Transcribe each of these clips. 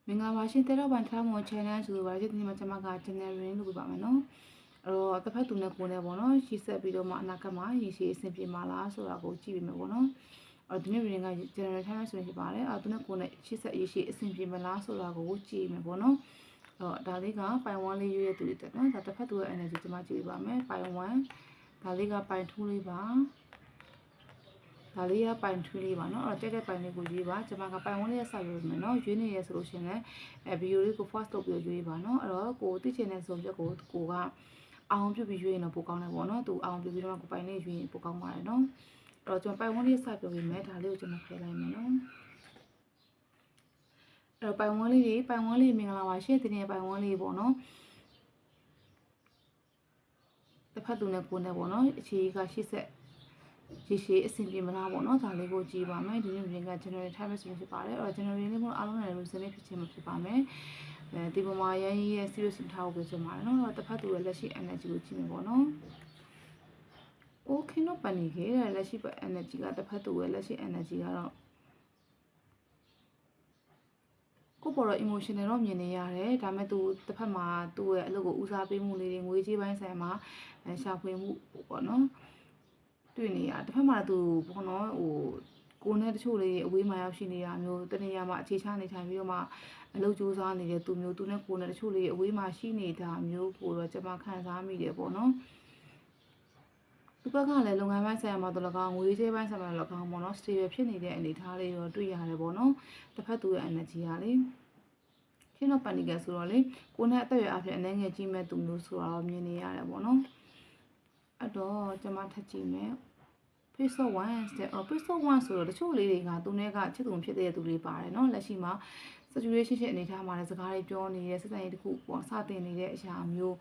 မင်္ဂလာပါရှင်တဲ့တော့ဗန်ထားမွန် channel ဆိုလိုပါရဒီမှာကျွန်မက generation လုပ်ပြပါမယ်နော်အဲ့တော့တစ်ဖက်သူနဲ့ကိုယ်နဲ့ပေါ့နော်ရှေ့ဆက်ပြီးတော့မှအနာဂတ်မှာရည်ရှိအဆင်ပြေမှာလားဆိုတာကိုကြည့်ပြီးမယ်ပေါ့နော်အဲ့တော့ဒီနေ့ reading က generation ဆိုရင်ဖြစ်ပါတယ်အဲ့တော့သူနဲ့ကိုယ်နဲ့ရှေ့ဆက်ရည်ရှိအဆင်ပြေမလားဆိုတာကိုကြည့်မယ်ပေါ့နော်အဲ့တော့ဒါလေးကပိုင်1လေးရွေးရတူတယ်နော်ဒါတစ်ဖက်သူရဲ့ energy ကျွန်မကြည့်ပြပါမယ်ပိုင်1ဒါလေးကပိုင်2လေးပါဒါလေးကပိုင်ထွေးလေးပါเนาะအဲ့တော့တက်တဲ့ပိုင်လေးကိုရွေးပါကျွန်မကပိုင်ဝန်းလေးဆက်ရွေးမယ်เนาะရွေးနေရဆိုလို့ရှင်လည်းဗီဒီယိုလေးကို fast လုပ်ပြီးရွေးပါเนาะအဲ့တော့ကိုသိချင်တဲ့စုံချက်ကိုကအောင်ပြုတ်ပြီးရွေးရင်တော့ပိုကောင်းတယ်ပေါ့เนาะသူအောင်ပြုတ်ပြီးတော့ကိုပိုင်လေးရွေးရင်ပိုကောင်းပါတယ်เนาะအဲ့တော့ကျွန်တော်ပိုင်ဝန်းလေးဆက်ပြောပြီးမယ်ဒါလေးကိုကျွန်တော်ဖယ်လိုက်မယ်เนาะအဲ့တော့ပိုင်ဝန်းလေးမင်္ဂလာပါရှေ့တင်တဲ့ပိုင်ဝန်းလေးပေါ့เนาะတစ်ဖက်သူနဲ့ကိုယ်နဲ့ပေါ့เนาะအခြေကရှေ့ဆက်ရရှိအဆင်ပြေမလားပေါ့နော်ဒါလေးကိုကြည့်ပါမယ်ဒီနေ့ပြင်က generate time ဆိုဖြစ်ပါတယ်အဲ့တော့ generate လေးမို့အားလုံးလည်း reason ဖြစ်ခြင်းမဖြစ်ပါမယ်ဒီပုံမှာရန်ရဲ့ serious ထားဖို့ပြောချင်ပါတယ်နော်တစ်ဖက်သူရဲ့လက်ရှိ energy ကိုကြည့်မယ်ပေါ့နော် okay တော့ပန်နေခဲ့တဲ့လက်ရှိ energy ကတစ်ဖက်သူရဲ့လက်ရှိ energy ကတော့ကိုပေါ်တော့ emotional တော့မြင်နေရတယ်ဒါပေမဲ့သူတစ်ဖက်မှာသူ့ရဲ့အလုပ်ကိုဦးစားပေးမှုလေးတွေငွေကြေးပိုင်းဆိုင်မှာရှာဖွေမှုပေါ့နော်တွေ့နေရတစ်ဖက်မှာသူဘောနော်ကိုနဲ့တချို့လေးအဝေးမှာရောက်ရှိနေတာမျိုးတနေရာမှာအခြေချနေထိုင်ပြီးတော့မှအလုပ်ကြိုးစားနေတဲ့သူမျိုးသူနဲ့ကိုနဲ့တချို့လေးအဝေးမှာရှိနေတာမျိုးကိုတော့ကျွန်မခံစားမိတယ်ပေါ့နော်ဒီဘက်ကလည်းလုပ်ငန်းပိုင်းဆိုင်ရာမှာတော့၎င်းငွေကြေးပိုင်းဆိုင်ရာ၎င်းပေါ့နော် stable ဖြစ်နေတဲ့အနေအထားလေးတော့တွေ့ရတယ်ပေါ့နော်တစ်ဖက်သူရဲ့ energy ကလေခင်းတော့ပန်နီကဆိုတော့လေကိုနဲ့အသက်အရွယ်အပြင်အနေငယ်ကြီးမဲ့သူမျိုးဆိုတော့မြင်နေရတယ်ပေါ့နော်အဲ့တော့ကျွန်မထပ်ကြည့်မယ်episode 1တဲ့ episode 1ဆိုတော့တချို့လေးတွေကသူနဲ့ကချစ်သူဖြစ်တဲ့သူတွေပါတယ်เนาะလက်ရှိမှာ situation ရှိအနေထားမှာလည်းစကားတွေပြောနေတဲ့စက်စံရေးတစ်ခုပေါ့စတင်နေတဲ့အရာမျိုး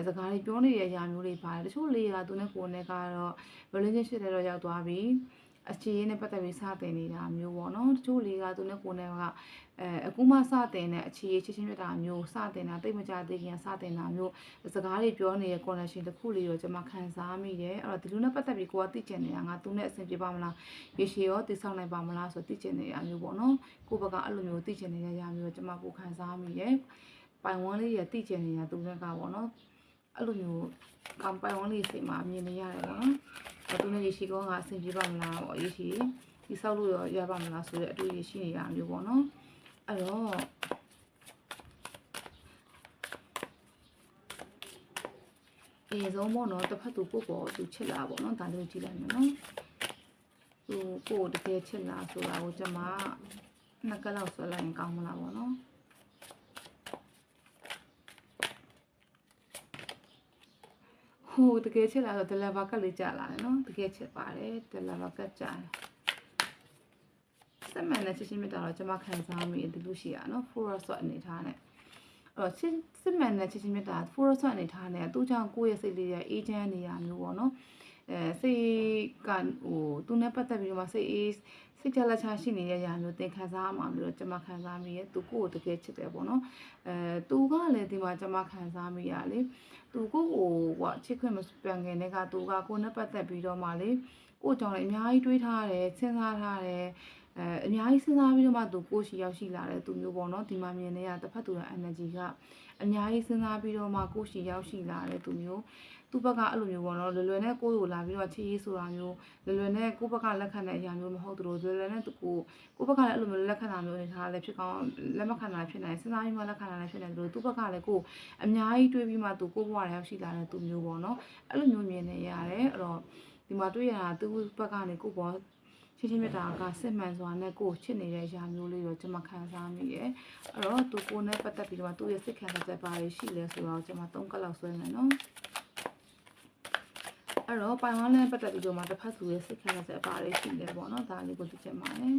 စကားတွေပြောနေတဲ့အရာမျိုးတွေပါတယ်တချို့လေးကသူနဲ့ကိုယ်နဲ့ကတော့ relationship တွေတော့ရောက်သွားပြီအခြေရင်းနဲ့ပတ်သက်ပြီးစတင်နေတာမျိုးပေါ့နော်တချို့လေးကသူနဲ့ကိုယ်နဲ့ကအခုမှစတင်တဲ့အခြေရချင်းချင်းပြတာမျိုးစတင်တာတိတ်မကြသေးခင်စတင်တာမျိုးစကားတွေပြောနေတဲ့ connection တစ်ခုလေးတော့ကျွန်မခံစားမိတယ်အဲ့တော့ဒီလိုနဲ့ပတ်သက်ပြီးကိုကသိကျင်နေတာငါသူနဲ့အဆင်ပြေပါမလားရေရှည်ရောတည်ဆောက်နိုင်ပါမလားဆိုသိကျင်နေတာမျိုးပေါ့နော်ကိုဘက်ကအဲ့လိုမျိုးသိကျင်နေတဲ့အရာမျိုးကျွန်မကိုခံစားမိတယ်ပိုင်ဝန်းလေးရသိကျင်နေတာသူနဲ့ကပေါ့နော်အဲ့လိုမျိုးကံပိုင်ဝန်းလေးစိတ်မှာမြင်နေရတယ်ပေါ့နော်သူနဲ့ရေရှည်ကောင်းကအဆင်ပြေပါမလားပေါ့ရေရှည်ဒီဆောက်လို့ရပါမလားဆိုတဲ့အတွေ့အကြုံရှိနေတာမျိုးပေါ့နော်အဲ့တော့အေးဆုံးပေါ့နော်တစ်ဖက်သူကိုပေါ့သူချစ်လာပေါ့နော်ဒါလေးကြည့်လိုက်မယ်နော်သူကိုတကယ်ချစ်လာဆိုတာကိုကျွန်မနှစ်ကလောက်ဆွဲလိုက်ရင်ကောင်းမလားပေါ့နော်ဟိုတကယ်ချစ်လာတော့ deliver ကလေးကြာလာတယ်နော်တကယ်ချစ်ပါတယ် deliver ကကြာတယ်စက်မှန်တဲ့ချစ်ချင်းမြတ်တာတော့ကျွန်မခံစားမိတယ်လို့ရှိရနော် forest အနေထားနဲ့အဲ့တော့စစ်မှန်တဲ့ချစ်ချင်းမြတ်တာ forest အနေထားနဲ့သူ့ကြောင့်ကိုယ့်ရဲ့စိတ်လေးရဲ့အေးချမ်းနေရမျိုးပေါ့နော်စိတ်ကသူနဲ့ပတ်သက်ပြီးတော့မှစိတ်ကြလက်ချရှိနေတဲ့ຢာမျိုးသင်ခံစားမှာမျိုးတော့ကျွန်မခံစားမိရဲ့သူကိုယ်တကယ်ချစ်တယ်ပေါ့နော်သူကလည်းဒီမှာကျွန်မခံစားမိရလေသူကိုချစ်ခွင့်မပြန်ခင်တည်းကသူကကိုယ်နဲ့ပတ်သက်ပြီးတော့မှလေကိုကြောင့်လည်းအများကြီးတွေးထားတယ်စဉ်းစားထားတယ်အများကြီးစဉ်းစားပြီးတော့မှသူကိုရှိရောက်ရှိလာတဲ့သူမျိုးပေါ့နော်ဒီမှာမြင်နေရတစ်ဖက်သူရဲ့ energy ကအများကြီးစဉ်းစားပြီးတော့မှကိုရှိရောက်ရှိလာတဲ့သူမျိုးသူ့ဘက်ကအဲ့လိုမျိုးပေါ့နော်လွယ်လွယ်နဲ့ကိုကိုလာပြီးတော့ချစ်ရေးဆိုတာမျိုးလွယ်လွယ်နဲ့ကိုဘက်ကလက်ခံတဲ့အရာမျိုးမဟုတ်သလိုလွယ်လွယ်နဲ့ကိုဘက်ကလည်းအဲ့လိုမျိုးလက်ခံတာမျိုးနေထားလည်းဖြစ်ကောင်းလက်မခံတာဖြစ်နိုင်စဉ်းစားပြီးမှလက်ခံတာလည်းဖြစ်နိုင်သလိုသူ့ဘက်ကလည်းကိုအများကြီးတွေးပြီးမှသူကိုဘဝရောက်ရှိလာတဲ့သူမျိုးပေါ့နော်အဲ့လိုမျိုးမြင်နေရတယ်အဲ့တော့ဒီမှာတွေ့ရတာသူ့ဘက်ကနေကိုပေါ့ချင်းမြတ်တာကစစ်မှန်စွာနဲ့ကိုချစ်နေတဲ့အရာမျိုးလေးတော့ကျွန်မခံစားမိတယ်အဲ့တော့သူကိုနဲ့ပတ်သက်ပြီးတော့သူ့ရဲ့စိတ်ခံစားချက်ပါရှိလဲဆိုတော့ကျွန်မ3ကက်လောက်ဆွဲမယ်နော်အဲ့တော့ပိုင်ဝမ်းနဲ့ပတ်သက်ပြီးတော့မှတစ်ဖက်သူရဲ့စိတ်ခံစားချက်ပါရှိလဲပေါ့နော်ဒါလေးကိုသိချင်ပါတယ်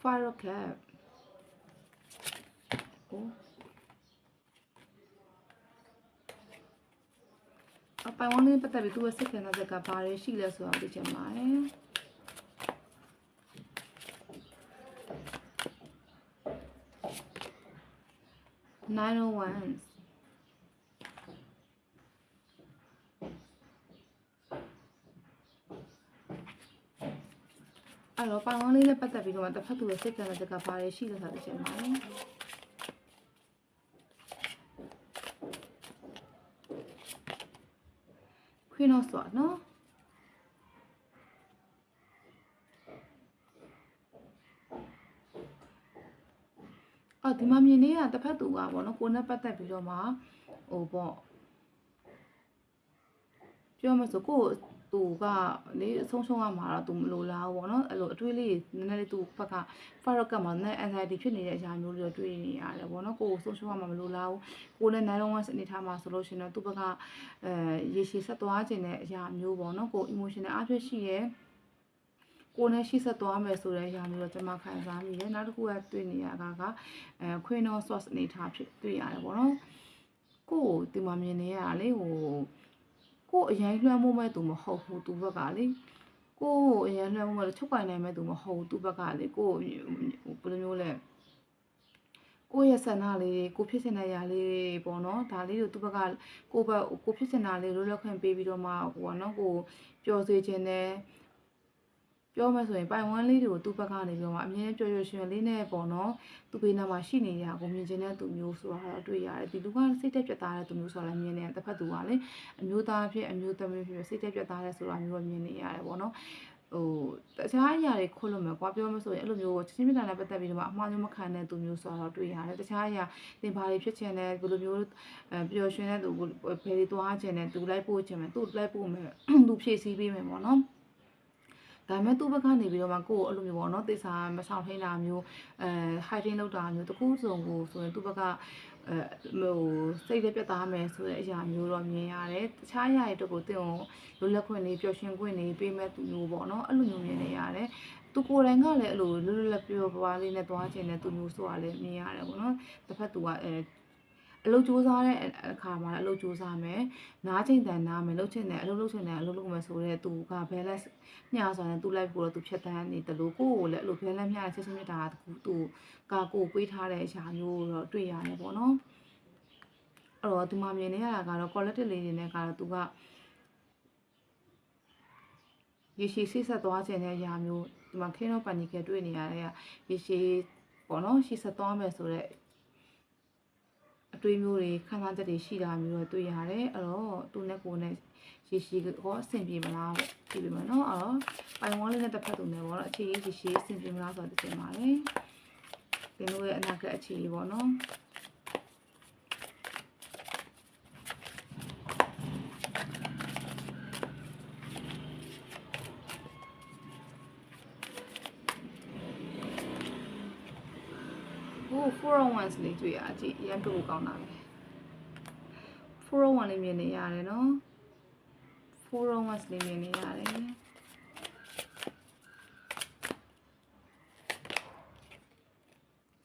Fire cap ပိုင်ဝန်းလေးပတ်သက်ပြီးသူ့ရဲ့စိတ်ခံစားချက်ကဘာတွေရှိလဲဆိုတာသိချင်ပါတယ်9 of Wands အဲ့တော့ပိုင်ဝန်းလေးနဲ့ပတ်သက်ပြီးတော့မှတစ်ဖက်သူရဲ့စိတ်ကံတက်ကဘာတွေရှိလဲဆိုတော့သိချင်ပါတယ်ခွင်းတော့ဆိုနော်ဒီမှာမြင်နေရတစ်ဖက်သူကပေါ့နော်ကိုနဲ့ပတ်သက်ပြီးတော့မှဟိုပေါ့ပြောမှဆိုကိုသူကလေဆုံးရှုံးရမှာတော့သူမလိုလားဘူးပေါ့နော်အဲ့လိုအတွေးလေးနည်းနည်းလေးသူဘက်က Farok ကမှနည်း anxiety ဖြစ်နေတဲ့အရာမျိုးတွေတွေ့နေရတယ်ပေါ့နော်ကိုဆုံးရှုံးရမှာမလိုလားဘူးကိုနဲ့နိုင်လုံးဝအနေထားမှာဆိုလို့ရှိရင်တော့သူ့ဘက်ကရေရှည်ဆက်သွားခြင်းတဲ့အရာမျိုးပေါ့နော်ကို emotional အဖြစ်ရှိရဲ့ကိုနဲ့ရှိဆက်သွားမယ်ဆိုတဲ့အရာမျိုးတော့ကျွန်မခံစားမိတယ်နောက်တစ်ခုကတွေ့နေရတာကQueen of Swords အနေထားဖြစ်တွေ့ရတယ်ပေါ့နော်ကိုဒီမှာမြင်နေရတာလေကိုအရင်လွှမ်းမိုးမဲ့သူမဟုတ်ဘူးသူဘက်ကလေကိုအရင်လွှမ်းမိုးမဲ့ချုပ်ပိုင်နိုင်မဲ့သူမဟုတ်ဘူးသူဘက်ကလေကိုဘယ်လိုမျိုးလဲကိုရဲ့ဆန္ဒလေးကိုဖြစ်စင်တဲ့အရာလေးပေါ့နော်ဒါလေးကိုသူဘက်ကကိုဖြစ်စင်တာလေးလွတ်လပ်ခွင့်ပေးပြီးတော့မှဟိုနော်ကိုပျော်စေခြင်းနဲ့ပြောမှဆိုရင်ပိုင်ဝန်းလေးတွေကိုသူ့ဘက်ကနေပြီးတော့မှအမြဲပျော်ပျော်ရွှင်လေးနဲ့ပေါ့နော်သူ့ဘေးနားမှာရှိနေရကိုမြင်ခြင်းတဲ့သူမျိုးဆိုတာတော့တွေ့ရတယ်ဒီလူကစိတ်တက်ပြတ်သားတဲ့သူမျိုးဆိုတာလည်းမြင်နေရတစ်ဖက်သူကလည်းအမျိုးသားဖြစ်အမျိုးသမီးဖြစ်စိတ်တက်ပြတ်သားတဲ့ဆိုတာမျိုးမြင်နေရတယ်ပေါ့နော်တခြားအရာတွေခွလို့မယ်ကွာပြောမှဆိုရင်အဲ့လိုမျိုးချင်းမြတ်တာနဲ့ပတ်သက်ပြီးတော့မှအမှားမျိုးမခံတဲ့သူမျိုးဆိုတော့တွေ့ရတယ်တခြားအရာသင်ဘာတွေဖြစ်ချင်တယ်ဘယ်လိုမျိုးပျော်ရွှင်တဲ့သူဘယ်တွေသွားချင်တယ်သူလိုက်ပို့ချင်မယ်သူလိုက်ပို့မယ်သူဖြည့်ဆည်းပေးမယ်ပေါ့နော်ဒါပေမဲ့သူ့ဘက်ကနေပြီးတော့မှကိုယ်အဲ့လိုမျိုးပေါ့နော်သေစာမဆောင်ထိန်တာမျိုးhiding လုပ်တာမျိုးတခုစုံကိုဆိုရင်သူ့ဘက်ကဟိုစိတ်လေးပြတ်သားမယ်ဆိုတဲ့အရာမျိုးတော့မြင်ရတယ်တခြားအရာတွေတော့ကိုတင်အောင်လွတ်လပ်ခွင့်လေးပျော်ရွှင်ခွင့်လေးပေးမဲ့သူမျိုးပေါ့နော်အဲ့လိုမျိုးမြင်နေရတယ်သူကိုယ်တိုင်ကလည်းအဲ့လိုလွတ်လပ်ပျော်ပွားလေးနဲ့သွားခြင်းနဲ့သူမျိုးဆိုတာလည်းမြင်ရတယ်ပေါ့နော်တစ်ဖက်သူကအလုပ်စူးစမ်းတဲ့အခါမှာအလုပ်စူးစမ်းမယ်နားချိန်တန်နားမယ်လှုပ်ချင်တယ်အလုပ်လုပ်ချင်တယ်အလုပ်လုပ်မယ်ဆိုတော့သူက balance မျှဆိုရင်သူ life ကိုတော့သူဖြတ်တန်းနေတယ်လို့ကိုယ့်ကိုလည်းအဲ့လို balance မျှတဲ့ချက်ချင်းမြတ်တာတခုသူကကိုပေးထားတဲ့အရာမျိုးတော့တွေ့ရတယ်ပေါ့နော်အဲ့တော့ဒီမှာမြင်နေရတာကတော့ collective လေးတွေနဲ့ကတော့သူကရေရှည်ဆိတ်ဆက်သွားခြင်းတဲ့အရာမျိုးဒီမှာခင်းတော့ပန်ကြီးကတွေ့နေရတဲ့ရေရှည်ပေါ့နော်ရှည်ဆက်သွားမယ်ဆိုတော့အတွေးမျိုးတွေခံစားချက်တွေရှိတာမျိုးတော့တွေ့ရတယ်အဲ့တော့သူနဲ့ကိုနဲ့ရေရှည်ကောအဆင်ပြေမလားပေါ့ကြည့်ပြမယ်နော်အဲ့တော့ပိုင်ဝန်းလေးနဲ့တစ်ဖက်သူနဲ့ပေါ့နော်အခြေရေးရေရှည်အဆင်ပြေမလားဆိုတော့သိချင်ပါတယ်ဒီလိုရဲ့အနာဂတ်အခြေရေးပေါ့နော်401s လေးတွေ့ရကြည့်ရမ်းတူကောင်းတာပဲ401လေးမြင်နေရတယ်နော်401s လေးမြင်နေရတယ်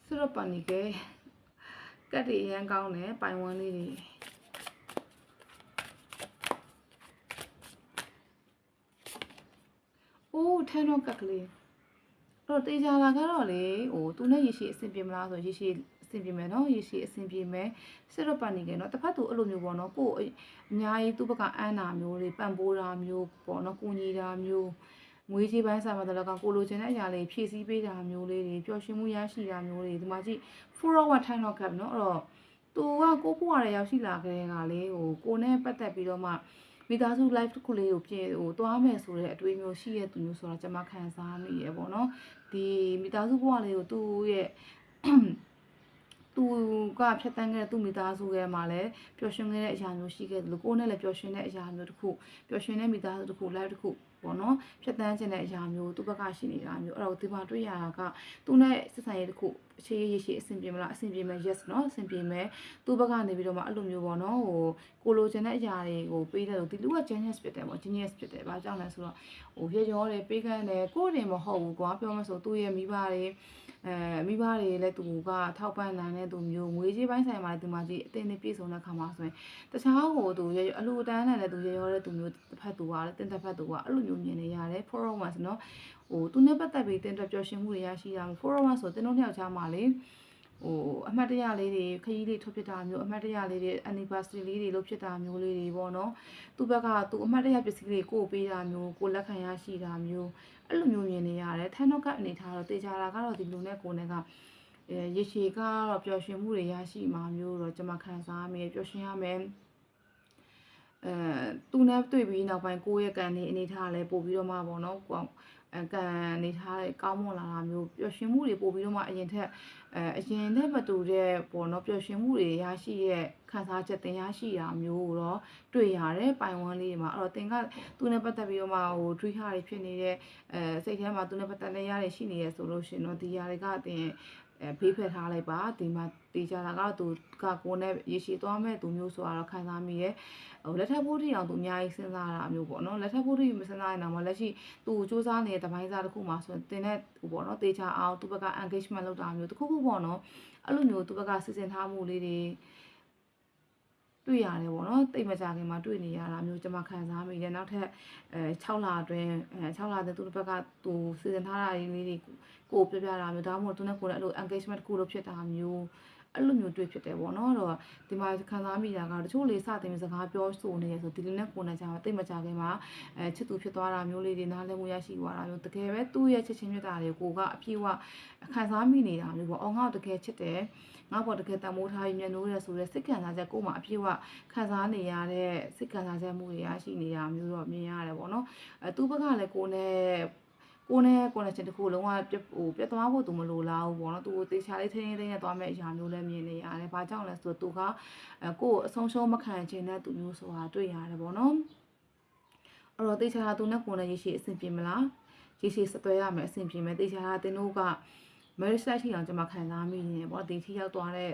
ဆိုတော့ပန်နီကကတ်တွေရမ်းကောင်းတယ်ပိုင်ဝန်းလေးတွေအိုးထန်းတော့ကတ်ကလေးတော့တေချာလာကတော့လေဟိုသူနဲ့ရေရှည်အဆင်ပြေမလားဆိုရေရှည်အဆင်ပြေမယ်နော်ရေရှည်အဆင်ပြေမယ်စစ်တော့ပန်နေကြနော်တစ်ဖက်သူအဲ့လိုမျိုးပေါ့နော်ကိုအများကြီးသူ့ဘက်ကအန်းတာမျိုးတွေပံ့ပိုးတာမျိုးပေါ့နော်ကိုညီတာမျိုးငွေကြီးပိုင်းဆိုင်မှာတလည်းကကိုလိုချင်တဲ့အရာလေးဖြည့်ဆည်းပေးတာမျိုးလေးတွေပျော်ရွှင်မှုရရှိတာမျိုးတွေဒီမှာကြည့်401 time not cap နော်အဲ့တော့သူကကိုဖို့ရရောက်ရှိလာခဲ့တဲ့ကလေဟိုကိုနဲ့ပတ်သက်ပြီးတော့မှမိသားစု live တစ်ခုလေးကိုပြင်ဟိုသွားမယ်ဆိုတဲ့အတွေ့အမျိုးရှိတဲ့သူမျိုးဆိုတာကျွန်မခံစားမိရပေါ့နော်ဒီမိသားစုဘဝလေးကိုသူ့ရဲ့သူကဖြတ်တန်းခဲ့တဲ့သူ့မိသားစုရဲ့မှာလည်းပျော်ရွှင်ခဲ့တဲ့အရာမျိုးရှိခဲ့တယ်လို့ကိုယ်နဲ့လည်းပျော်ရွှင်တဲ့အရာမျိုးတစ်ခုပျော်ရွှင်တဲ့မိသားစုတစ်ခု live တစ်ခုပေါ့နော်ဖြတ်တန်းခြင်းတဲ့အရာမျိုးသူ့ဘက်ကရှိနေတာမျိုးအဲ့တော့ဒီမှာတွေ့ရတာကသူနဲ့ဆက်ဆံရေးတစ်ခုအခြေရေးရှိအဆင်ပြေမလားအဆင်ပြေမယ် yes နော်အဆင်ပြေမယ်သူ့ဘက်ကနေပြီးတော့မှအဲ့လိုမျိုးပေါ့နော်ဟိုကိုလိုချင်တဲ့အရာတွေကိုပေးတယ်လို့ဒီလူက genius ဖြစ်တယ်ပေါ့ genius ဖြစ်တယ်ဘာကြောင့်လဲဆိုတော့ဟိုရရောတယ်ပေးကမ်းတယ်ကိုယ်တင်မဟုတ်ဘူးကွာပြောမှဆိုသူ့ရဲ့မိဘတွေမိဘတွေလည်းသူကထောက်ပံ့နိုင်တဲ့သူမျိုးငွေကြေးပိုင်းဆိုင်မှာလည်းဒီမှာကြီးအတင်းနဲ့ပြည့်စုံတဲ့ခါမှာဆိုရင်တခြားကိုသူအလူအတန်းနဲ့လည်းသူရရောတဲ့သူမျိုးတစ်ဖက်သူကလည်းတင်တစ်ဖက်သူကအဲ့လိုမျိုးမြင်နေရတယ်401နော်ဟိုသူနဲ့ပတ်သက်ပြီးတင်တဲ့ပျော်ရွှင်မှုတွေရရှိတာ401ဆိုတင်တို့နှစ်ယောက်ချားမှာလေဟိုအမှတ်တရလေးတွေခရီးလေးထုတ်ဖြစ်တာမျိုးအမှတ်တရလေးတွေ anniversary လေးတွေလုပ်ဖြစ်တာမျိုးလေးတွေပေါ့နော်သူ့ဘက်ကသူအမှတ်တရပစ္စည်းတွေကိုပေးတာမျိုးကိုလက်ခံရရှိတာမျိုး အဲ့လိုမျိုးမြင်နေရတယ်ထန်းတော့ကအနေထားတော့တေချာတာကတော့ဒီလူနဲ့ကိုယ်နဲ့ကရေရှည်ကတော့ပျော်ရွှင်မှုတွေရရှိမှာမျိုးတော့ကျွန်မခံစားမိပျော်ရွှင်ရမယ်သူနဲ့တွေ့ပြီးနောက်ပိုင်းကိုယ့်ရဲ့ကံနေအနေထားလည်းပို့ပြီးတော့မှပေါ့နော်ကံနေထားတဲ့ကောင်းမွန်လာတာမျိုးပျော်ရွှင်မှုတွေပို့ပြီးတော့မှအရင်ထက်မတူတဲ့ပေါ့နော်ပျော်ရွှင်မှုတွေရရှိတဲ့ခံစားချက်တင်ရရှိတာမျိုးကိုတော့တွေ့ရတယ်ပိုင်ဝန်းလေးတွေမှာအဲ့တော့တင်ကသူနဲ့ပတ်သက်ပြီးတော့မှဟို dream ဟာတွေဖြစ်နေတဲ့စိတ်ထဲမှာသူနဲ့ပတ်သက်တဲ့ရတွေရှိနေရဆိုလို့ရှင်တော့ဒီຢာတွေကတင်ဘေးဖယ်ထားလိုက်ပါဒီမှာတေချာတာကတော့သူကကိုယ်နဲ့ရေရှည်သွားမဲ့သူမျိုးဆိုတော့ခံစားမိရဲ့ဟိုလက်ထပ်ဖို့တိအောင်သူအများကြီးစဉ်းစားတာမျိုးပေါ့နော်လက်ထပ်ဖို့တိမစဉ်းစားရင်တော့လက်ရှိသူစူးစမ်းနေတဲ့တပိုင်းစားတစ်ခုမှာဆိုရင်တင်တဲ့ဟိုပေါ့နော်တေချာအောင်သူဘက်က engagement လုပ်တာမျိုးတစ်ခုခုပေါ့နော်အဲ့လိုမျိုးသူဘက်ကစီစဉ်ထားမှုလေးတွေတွေ့ရတယ်ပေါ့နော်တိတ်မကြခင်မှာတွေ့နေရတာမျိုးကျွန်မခံစားမိတယ်နောက်ထပ်6လအတွင်း6လတဲ့သူတစ်ဘက်ကသူစီစဉ်ထားတာလေးတွေကိုပြပြတာမျိုးဒါမှမဟုတ်သူနဲ့ကိုယ်နဲ့အဲ့လို engagement တစ်ခုလို့ဖြစ်တာမျိုးအဲ့လိုမျိုးတွေ့ဖြစ်တယ်ပေါ့နော်တော့ဒီမှာခံစားမိတာကတချို့လေးစတင်စကားပြောဆိုနေရဆိုဒီလိုနဲ့ကိုယ်နဲ့ကြာတိတ်မကြခင်မှာချစ်သူဖြစ်သွားတာမျိုးလေးတွေနားလည်မှုရရှိသွားတာမျိုးတကယ်ပဲသူ့ရဲ့ချစ်ချင်းမြတ်တာတွေကိုကအပြည့်အဝခံစားမိနေတာမျိုးပေါ့အောင်ငါ့ကိုတကယ်ချစ်တယ်ငါ့ဘောတကယ်တန်မိုးထားပြီးမျက်နှိုးရဲဆိုတဲ့စိတ်ခံစားချက်ကိုယ်မှာအပြည့်အဝခံစားနေရတဲ့စိတ်ခံစားချက်မှုတွေရရှိနေတာမျိုးတော့မြင်ရတယ်ပေါ့နော်သူ့ဘက်ကလည်းကိုယ်နဲ့ချင်းတခုလုံးဝပြတ်သွားဖို့သူမလိုလားဘူးပေါ့နော်သူတေချာလေးထင်းထင်းနဲ့သွားမဲ့အရာမျိုးလည်းမြင်နေရတယ်။ဘာကြောင့်လဲဆိုတော့သူကကိုယ်အဆုံးရှုံးမခံချင်တဲ့သူမျိုးဆိုတာတွေ့ရတယ်ပေါ့နော်။အဲ့တော့တေချာသူနဲ့ကိုယ်နဲ့ရေရှည်အဆင်ပြေမလား။ရေရှည်ဆက်သွဲရမယ်အဆင်ပြေမယ်တေချာတင်တို့က marriage life ထိအောင်ကျွန်မခံစားမိနေပေါ့ဒီထိရောက်သွားတဲ့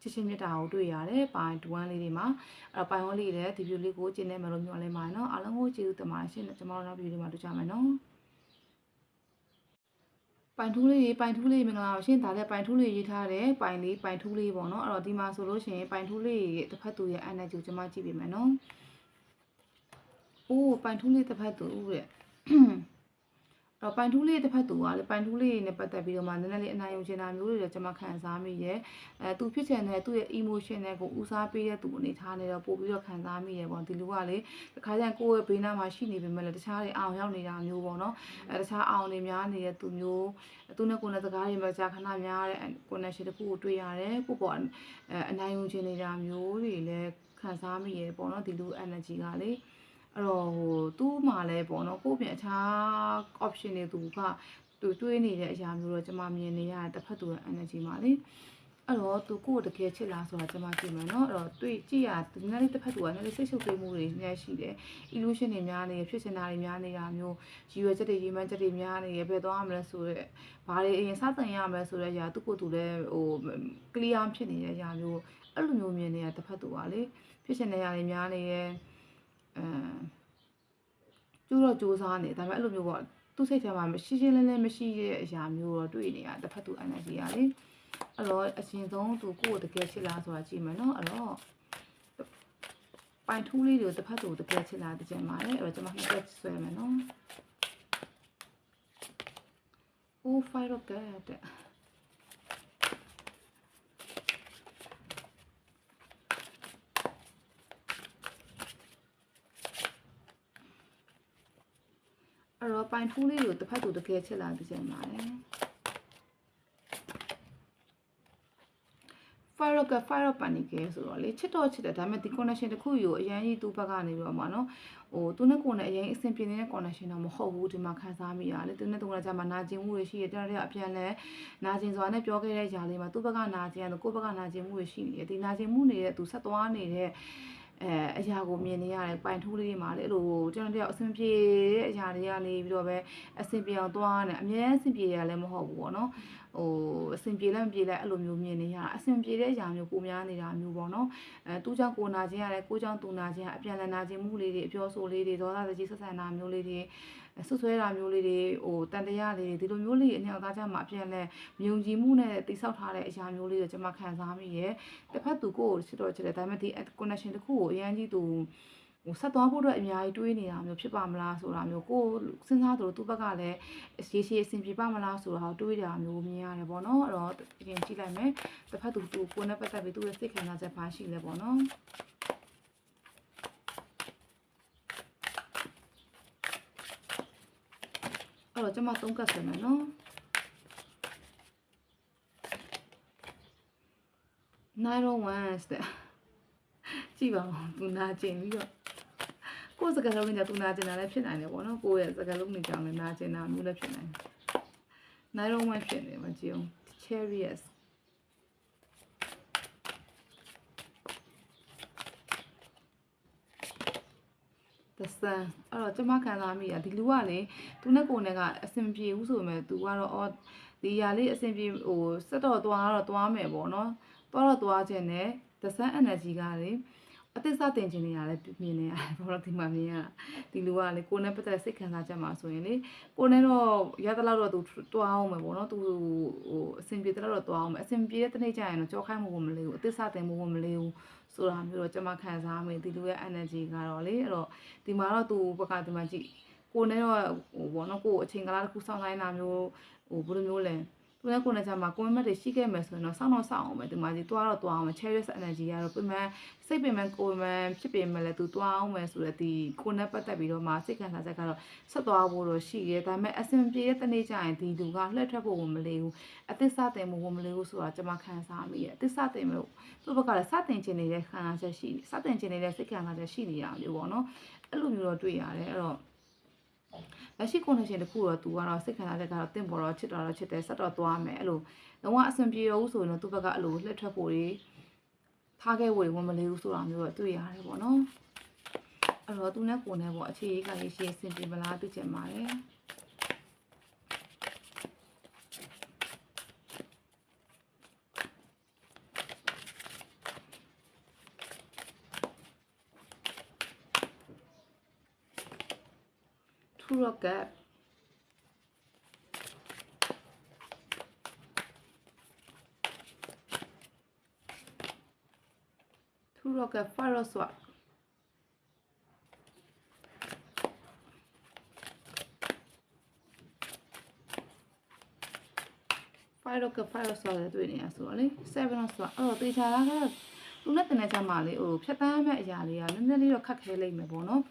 ချစ်ချင်းမြတ်တာကိုတွေ့ရတယ်ပိုင်1လေးတွေမှာအဲ့တော့ပိုင်1လေးလည်းဒီ view လေးကိုကျင်းနေမယ်လို့မျှော်လင့်ပါတယ်နော်အားလုံးကိုကျေးဇူးတင်ပါတယ်ရှင်ကျွန်တော်တို့နောက် view လေးမှာတွေ့ကြမယ်နော်ပိုင်ထူးလေးမင်္ဂလာပါရှင်ဒါလည်းပိုင်ထူးလေးရေးထားတယ်ပိုင်ထူးလေးပေါ့နော်အဲ့တော့ဒီမှာဆိုလို့ရှိရင်ပိုင်ထူးလေးတစ်ဖက်သူရဲ့ energy ကိုကျွန်မကြည့်ပေးမယ်နော်အိုးပိုင်ထူးလေးတစ်ဖက်သူတဲ့တော့ပိုင်ထူးလေးတစ်ဖက်သူကလေပိုင်ထူးလေးနဲ့ပတ်သက်ပြီးတော့မှနည်းနည်းလေးအနိုင်ယူချင်တာမျိုးတွေလည်းကျွန်မခံစားမိရဲ့သူဖြစ်ချင်တဲ့သူ့ရဲ့ emotion တွေကိုဦးစားပေးတဲ့သူအနေထားနဲ့တော့ပို့ပြီးတော့ခံစားမိရဲ့ပေါ့ဒီလူကလေတခါကျရင်ကိုယ့်ရဲ့ဘေးနားမှာရှိနေပေမဲ့လည်းတခြားတွေအောင်ရောက်နေတာမျိုးပေါ့နော်တခြားအောင်နေများနေတဲ့သူမျိုးသူနဲ့ကိုယ်နဲ့စကားတွေမှာကြာခဏများတဲ့ connection တစ်ခုကိုတွေ့ရတယ်ကိုယ့်ပေါ်အနိုင်ယူချင်နေတာမျိုးတွေလည်းခံစားမိရဲ့ပေါ့နော်ဒီလူ energy ကလေအဲ့တော့ဟိုသူ့မှာလဲပေါ့နော်ကိုယ့်ပြင်အခြား option တွေသူကသူတွေးနေတဲ့အရာမျိုးတော့ကျွန်မမြင်နေရတဲ့တစ်ဖက်သူရဲ့ energy မှာလေအဲ့တော့သူကိုယ့်ကိုတကယ်ချစ်လားဆိုတာကျွန်မကြည့်မယ်နော်အဲ့တော့တွေ့ကြည့်ရဒီနေ့လေးတစ်ဖက်သူကလည်းစိတ်ရှုပ်ပေးမှုတွေများရှိတယ် illusion တွေများနေရဖြစ်စင်တာတွေများနေတာမျိုးရည်ရွယ်ချက်တွေရည်မှန်းချက်တွေများနေရဘယ်သွားမလဲဆိုတော့ဘာတွေအရင်စတင်ရမလဲဆိုတဲ့အရာသူ့ကိုယ်သူလည်းဟို clear ဖြစ်နေတဲ့အရာမျိုးအဲ့လိုမျိုးမြင်နေရတစ်ဖက်သူကလေဖြစ်စင်တဲ့အရာတွေများနေရကျိုးတော့စူးစမ်းနေဒါပေမဲ့အဲ့လိုမျိုးပေါ့သူ့စိတ်ထဲမှာမရှိချင်းလဲမရှိတဲ့အရာမျိုးတော့တွေ့နေရတစ်ဖက်သူ energy ရလေအဲ့တော့အရှင်ဆုံးသူကိုယ့်ကိုတကယ်ချစ်လားဆိုတာကြည့်မယ်နော်အဲ့တော့ပိုင်ထူးလေးတွေတစ်ဖက်သူတကယ်ချစ်လားတကြင်ပါတယ်အဲ့တော့ကျွန်မနှစ်ချက်ဆွဲမယ်နော် Oh fire of God အဲ့တော့ပိုင်ထူးလေးကိုတစ်ဖက်သူတကယ်ချစ်လားတကြင်ပါတယ် fire panic ဆိုတော့လေချစ်တော့ချစ်တယ်ဒါပေမဲ့ဒီ connection တစ်ခုယူအရင်ကြီးသူ့ဘက်ကနေပြီးတော့မှာနော်ဟိုသူနဲ့ကိုယ်နဲ့အရင်အဆင်ပြေနေတဲ့ connection တော့မဟုတ်ဘူးဒီမှာခံစားမိတာလေသူနဲ့သူကကြမှာနာကျင်မှုတွေရှိတယ်တရအပြန်လဲနာကျင်စွာနဲ့ပြောခဲ့တဲ့ຢာလေးမှာသူ့ဘက်ကနာကျင်တယ်ကိုယ့်ဘက်ကနာကျင်မှုတွေရှိနေတယ်ဒီနာကျင်မှုနေတဲ့သူဆက်သွားနေတဲ့အရာကိုမြင်နေရတယ်ပိုင်ထိုးလေးမှာလေအဲ့လိုကျွန်တော်တယောက်အဆင်ပြေတဲ့အရာတွေကနေပြီးတော့ပဲအဆင်ပြေအောင်သွားနေအများအဆင်ပြေရလည်းမဟုတ်ဘူးပေါ့နော်ဟိုအဆင်ပြေလည်းမပြေလည်းအဲ့လိုမျိုးမြင်နေရအဆင်ပြေတဲ့အရာမျိုးပုံများနေတာမျိုးပေါ့နော်သူ့ကြောင့်ကိုနာခြင်းရတယ်ကိုကြောင့်သူနာခြင်းအပြန်လည်နာခြင်းမှုလေးတွေအပြောဆိုလေးတွေဒေါသတကြီးဆက်ဆံတာမျိုးလေးတွေဆွဆွဲတာမျိုးလေးတွေဟိုတန်တရားလေးတွေဒီလိုမျိုးလေးအနှစ်သားကြမှာအပြန်လဲမြုံကြည်မှုနဲ့တိဆောက်ထားတဲ့အရာမျိုးလေးတွေကျွန်မခံစားမိရဲ့တစ်ဖက်သူကိုချစ်တော့ချစ်တယ်ဒါပေမဲ့ဒီ connection တစ်ခုကိုအရင်ကြီးသူဟိုဆက်သွားဖို့အတွက်အများကြီးတွေးနေတာမျိုးဖြစ်ပါမလားဆိုတာမျိုးကိုစဉ်းစားသလိုသူ့ဘက်ကလည်းရေးရှည်အဆင်ပြေပါမလားဆိုတာကိုတွေးတာမျိုးမြင်ရတယ်ပေါ့နော်အဲ့တော့ပြင်ကြည့်လိုက်မယ်တစ်ဖက်သူကိုနဲ့ပတ်သက်ပြီးသူ့ရဲ့စိတ်ခံစားချက်ပါရှိလဲပေါ့နော် အဲ့တော့ကျမ3ကတ်ဆွဲမယ်နော်9 1 step ကြည့်ပါဦးသူနာကျင်ပြီးတော့ကိုယ်စကားလုံးနဲ့သူနာကျင်တာလည်းဖြစ်နိုင်တယ်ပေါ့နော်ကိုယ့်ရဲ့စကားလုံးနဲ့ကြောင်းလည်းနာကျင်တာမျိုးလည်းဖြစ်နိုင်တယ်9 1ဖြစ်နေမှာကြည့်အောင် Chariot the sun အဲ့တော့ကျမခံစားမိရဒီလူကလေသူနဲ့ကိုယ်နဲ့ကအဆင်ပြေဘူးဆိုပေမဲ့သူကတော့အော်ဒီຢာလေးအဆင်ပြေဟိုစက်တော့သွားမယ်ပေါ့နော်သွားခြင်းနဲ့ the sun energy ကလေအသစ်စတင်ခြင်းနေရလဲမြင်နေရတယ်ဘာလို့ဒီမှာမြင်ရဒီလူကလေကိုယ်နဲ့ပတ်သက်စိတ်ခံစားချက်မှာဆိုရင်လေကိုယ်နဲ့တော့ရသလောက်တော့သူတွားအောင်မယ်ပေါ့နော်သူဟိုအဆင်ပြေတဲ့လောက်တော့တွားအောင်မယ်အဆင်ပြေတဲ့တနေ့ကျရင်တော့ကြောခိုင်းမှုမလေးဘူးအသစ်စတင်မှုမလေးဘူးဆိုတာမျိုးတော့ကျွန်မခံစားမိဒီလူရဲ့ energy ကတော့လေအဲ့တော့ဒီမှာတော့သူဘက်ကဒီမှာကြည့်ကိုယ်နဲ့တော့ဟိုပေါ့နော်ကိုယ်အချိန်ကလာတစ်ခုစောင့်တိုင်းတာမျိုးဟိုဘယ်လိုမျိုးလဲသူနဲ့ကိုယ်နဲ့ကြမှာ comment တွေရှိခဲ့မယ်ဆိုရင်တော့စောင့်အောင်မယ်ဒီမှာကြီးတွားအောင်မယ် Cherish energy ကတော့ပြင်မှစိတ်ပင်မှကိုယ်မှဖြစ်ပေမဲ့လည်းသူတွားအောင်မယ်ဆိုတဲ့ဒီကိုယ်နဲ့ပတ်သက်ပြီးတော့မှစိတ်ခံစားချက်ကတော့ဆက်သွားဖို့တော့ရှိရဲဒါပေမဲ့အဆင်ပြေတဲ့တနေ့ကျရင်ဒီလူကလှည့်ထွက်ဖို့မလေးဘူးအသစ်စတင်မှုမလေးဘူးဆိုတာကျွန်မခံစားမိရဲ့အသစ်စတင်မှုသူ့ဘက်ကလည်းစတင်ခြင်းနေတဲ့ခံစားချက်ရှိစတင်ခြင်းနေတဲ့စိတ်ခံစားချက်ရှိနေတာမျိုးပေါ့နော်အဲ့လိုမျိုးတော့တွေ့ရတယ်အဲ့တော့လက်ရှိ connection တခုတော့သူကတော့စိတ်ခံစားချက်ကတော့တင့်ပေါ်တော့ချစ်တယ်ဆက်တော့သွားမယ်အဲ့လိုလုံးဝအဆင်ပြေတော့ဘူးဆိုရင်တော့သူ့ဘက်ကအဲ့လိုလှည့်ထွက်ဖို့တွေထားခဲ့ဖို့ဝင်မလေးဘူးဆိုတာမျိုးတော့တွေ့ရတယ်ပေါ့နော်အဲ့တော့သူနဲ့ကိုယ်နဲ့ပေါ့အခြေရေးကရေးရှင်းအဆင်ပြေမလားသိချင်ပါတယ်Two rocket fire swap fire swap လည်းတွေ့နေရဆိုတော့လေ7 swap အဲ့တော့တေချာလာကတော့သူနဲ့တင်တဲ့ချက်မှာလေဟိုဖြတ်တန်းမဲ့အရာလေးကနည်းနည်းလေးတော့ခက်ခဲလိမ့်မယ်ပေါ့နော်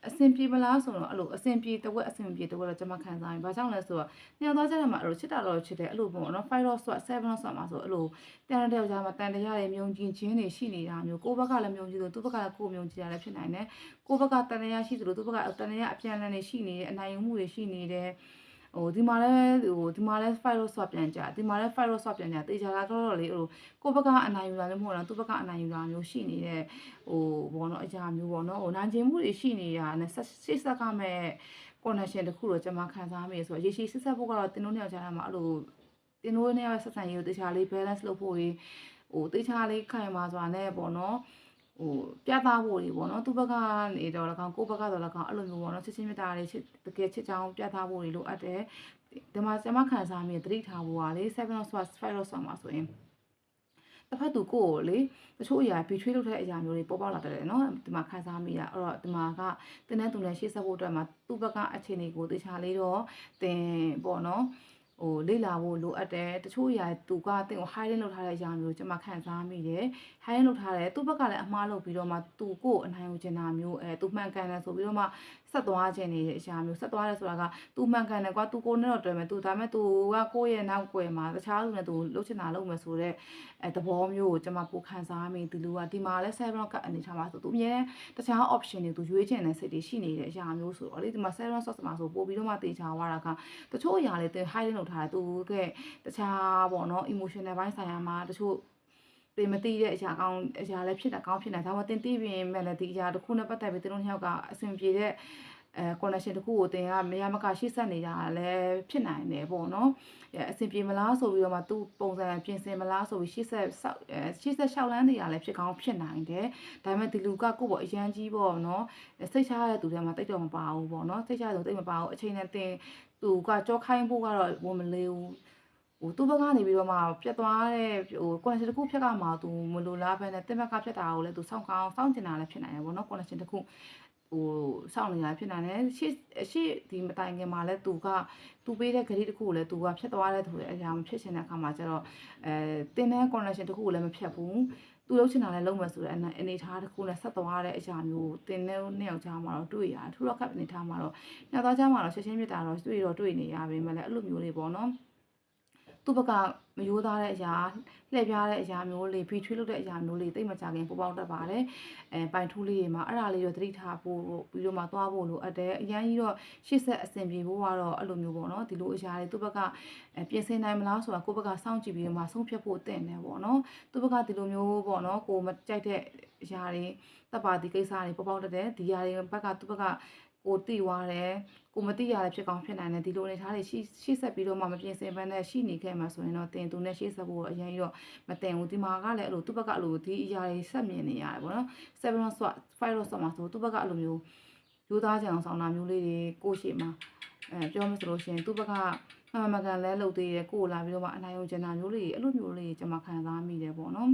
အဆင်ပြေမလားဆိုတော့အဲ့လိုအဆင်ပြေတဝက်အဆင်ပြေတဝက်တော့ကျွန်မခံစားရင်ဘာကြောင့်လဲဆိုတော့ညသွားကြတယ်မှာအဲ့လိုချစ်တာတော့ချစ်တယ်အဲ့လိုပေါ့နော်5 dot swap 7 dot swap မှာဆိုအဲ့လိုတန်တဲ့ယောက်ျားမှာတန်တရားတွေမြုံကျင်ချင်းတွေရှိနေတာမျိုးကိုယ့်ဘက်ကလည်းမြုံကြည့်လို့သူ့ဘက်ကလည်းကိုယ်မြုံကြည့်ရတယ်ဖြစ်နိုင်တယ်ကိုယ့်ဘက်ကတန်တရားရှိသလိုသူ့ဘက်ကတန်တရားအပြန်အလှန်တွေရှိနေတယ်အနိုင်ယူမှုတွေရှိနေတယ်ဟိုဒီမှာလဲ5 dot swap ပြန်ကြဒီမှာလဲ5 dot swap ပြန်ကြတေချာလာတော့လေဟိုကိုယ့်ဘက်ကအနိုင်ယူတာမျိုးမဟုတ်တော့သူ့ဘက်ကအနိုင်ယူတာမျိုးရှိနေတဲ့ဟိုဘောနော်အရာမျိုးပေါ့နော်ဟိုနိုင်ကျင်မှုတွေရှိနေတာနဲ့စိတ်ဆက်ကမဲ့ connection တခုတော့ကျွန်မခံစားမိရဆိုတော့ရေရှည်ဆက်ဆက်ဖို့ကတော့တင်းတို့နှစ်ယောက်ကြားထဲမှာအဲ့လိုတင်းတို့နှစ်ယောက်ဆက်ဆံရေးကိုတေချာလေး balance လုပ်ဖို့ကြီးဟိုတေချာလေးခိုင်မာစွာနဲ့ပေါ့နော်ဟိုပြသဖို့တွေပေါ့နော်သူ့ဘက်ကနေတော့၎င်းကိုယ့်ဘက်ကတော့၎င်းအဲ့လိုမျိုးပေါ့နော်ချစ်ချင်းမြတ်တာတွေချစ်တကယ်ချစ်ချောင်းပြသဖို့တွေလိုအပ်တယ်ဒီမှာကျွန်မခံစားမိသတိထားဖို့ကလေ7 of swords 5 of swords မှာဆိုရင်တစ်ဖက်သူကိုလေတချို့အရာ betray လုပ်တဲ့အရာမျိုးတွေပေါ်ပေါက်လာတယ်နော်ဒီမှာခံစားမိရအဲ့တော့ဒီမှာကတင်းတဲ့သူနဲ့ရှေ့ဆက်ဖို့အတွက်မှာသူ့ဘက်ကအခြေအနေကိုတေချာလေးတော့တင်ပေါ့နော်ဟိုလေ့လာဖို့လိုအပ်တယ်တချို့အရာသူကတင့်ကို hiding လုပ်ထားတဲ့အရာမျိုးကျွန်မခံစားမိတယ် hiding လုပ်ထားတယ်သူ့ဘက်ကလည်းအမှားလုပ်ပြီးတော့မှသူကိုအနိုင်ယူချင်တာမျိုးသူမှန်ကန်တယ်ဆိုပြီးတော့မှဆက်သွားခြင်းနေတဲ့အရာမျိုးဆက်သွားတယ်ဆိုတာကသူမှန်ကန်တယ်ကွာသူကိုနဲ့တော့တွေ့မယ်သူဒါပေမဲ့သူကကိုယ့်ရဲ့နောက်ွယ်မှာတခြားလူနဲ့သူလှုပ်ချင်တာလုပ်မယ်ဆိုတော့သဘောမျိုးကိုကျွန်မပိုခံစားမိဒီလူကဒီမှာလဲ7 rock အနေထားမှာဆိုသူအမြဲတခြား option တွေသူရွေးချင်တဲ့စိတ်တွေရှိနေတဲ့အရာမျိုးဆိုတော့လေဒီမှာ7 rock မှာဆိုပို့ပြီးတော့မှတေချာသွားတာကတချို့အရာလေးသူ hiding လုပ်ထားတယ်သူကတခြားပေါ့နော် emotional ဘိုင်းဆိုင်ရာမှာတချို့တင်မသိတဲ့အရာကောင်းအရာလည်းဖြစ်တာကောင်းဖြစ်နိုင်ဒါမှတင်သိပြင်မဲ့လည်းဒီအရာတစ်ခုနဲ့ပတ်သက်ပြီးသူတို့နှစ်ယောက်ကအဆင်ပြေတဲ့connection တစ်ခုကိုတင်ကမရမကရှေ့ဆက်နေတာလည်းဖြစ်နိုင်တယ်ပေါ့နော်အဆင်ပြေမလားဆိုပြီးတော့မှသူ့ပုံစံပြင်ဆင်မလားဆိုပြီးရှေ့ဆက်လျှောက်လန်းနေတာလည်းဖြစ်ကောင်းဖြစ်နိုင်တယ်ဒါပေမဲ့ဒီလူကကိုယ့်ဘောအရန်ကြီးပေါ့နော်စိတ်ချရတဲ့သူတွေမှာတိတ်တော့မပါဘူးပေါ့နော်စိတ်ချရတဲ့သူတိတ်မပါဘူးအချိန်နဲ့တင်သူကကြောခိုင်းဖို့ကတော့ဝန်မလေးဘူးဟိုသူ့ဘက်ကနေပြီးတော့မှပြတ်သွားတဲ့ဟို connection တစ်ခုဖြတ်ကမှသူမလိုလားဘဲနဲ့တင်ဘက်ကဖြတ်တာကိုလည်းသူစောင့်ကျင်တာလည်းဖြစ်နိုင်တယ်ပေါ့နော် connection တစ်ခုဟိုစောင့်နေတာဖြစ်နိုင်တယ်ရှေ့ဒီမတိုင်ခင်မှာလဲသူပေးတဲ့ဂရိတစ်ခုကိုလည်းသူကဖြတ်သွားတဲ့သူရဲ့အရာမဖြစ်ချင်တဲ့အခါမှာကျတော့တင်တဲ့ connection တစ်ခုကိုလည်းမဖြတ်ဘူးသူ သူလှုပ်ချင်တာလည်းလုံးမယ်ဆိုတဲ့အနေထားတစ်ခုနဲ့ဆက်သွားတဲ့အရာမျိုးတင်တဲ့နှစ်ယောက်ကြားမှာတော့တွေ့ရတယ်ထူတော့ခပ်အနေထားမှာတော့ညသားကြားမှာတော့ချက်ချင်းမြစ်တာတော့တွေ့နေရပါပဲလေအဲ့လိုမျိုးလေးပေါ့နော်သူ့ဘက်ကမယိုးသားတဲ့အရာလှည့်ပြားတဲ့အရာမျိုးလေးဖီထွေးလုပ်တဲ့အရာမျိုးလေးတိတ်မကြခင်ပေါ်ပေါက်တတ်ပါတယ်ပိုင်ထူးလေးတွေမှာအဲ့ဒါလေးတော့သတိထားဖို့ပြီးတော့မှသွားဖို့လိုအပ်တယ်အရန်ကြီးတော့ရှေ့ဆက်အဆင်ပြေဖို့ကတော့အဲ့လိုမျိုးပေါ့နော်ဒီလိုအရာတွေသူ့ဘက်ကပြင်ဆင်နိုင်မလားဆိုတာကိုယ့်ဘက်ကစောင့်ကြည့်ပြီးတော့မှဆုံးဖြတ်ဖို့တင်တယ်ပေါ့နော်သူ့ဘက်ကဒီလိုမျိုးပေါ့နော်ကိုမကြိုက်တဲ့အရာတွေတပ်ပါတီကိစ္စတွေပေါ်ပေါက်တတ်တယ်ဒီအရာတွေဘက်ကသူ့ဘက်ကကိုတိသွားတယ်ကိုမတိရလည်းဖြစ်ကောင်းဖြစ်နိုင်တယ်ဒီလိုအနေထားတွေရှေ့ဆက်ပြီးတော့မှမပြင်ဆင်ဘဲနဲ့ရှိနေခဲ့မှာဆိုရင်တော့တင်သူနဲ့ရှေ့ဆက်ဖို့အရင်တော့မတင်ဘူးဒီမှာကလည်းအဲ့လိုသူ့ဘက်ကအဲ့လိုဒီအရာတွေဆက်မြင်နေရတယ်ပေါ့နော်7 round swap 5 round swap မှာဆိုသူ့ဘက်ကအဲ့လိုမျိုးရိုးသားကြအောင်ဆောင်တာမျိုးလေးတွေကိုရှိမှာပြောမှဆိုလို့ရှိရင်သူ့ဘက်ကမကန်လဲလှုပ်သေးတယ်ကိုလာပြီးတော့မှအနိုင်ရုံကျန်တာမျိုးလေးအဲ့လိုမျိုးလေးကျွန်မခံစားမိတယ်ပေါ့နော်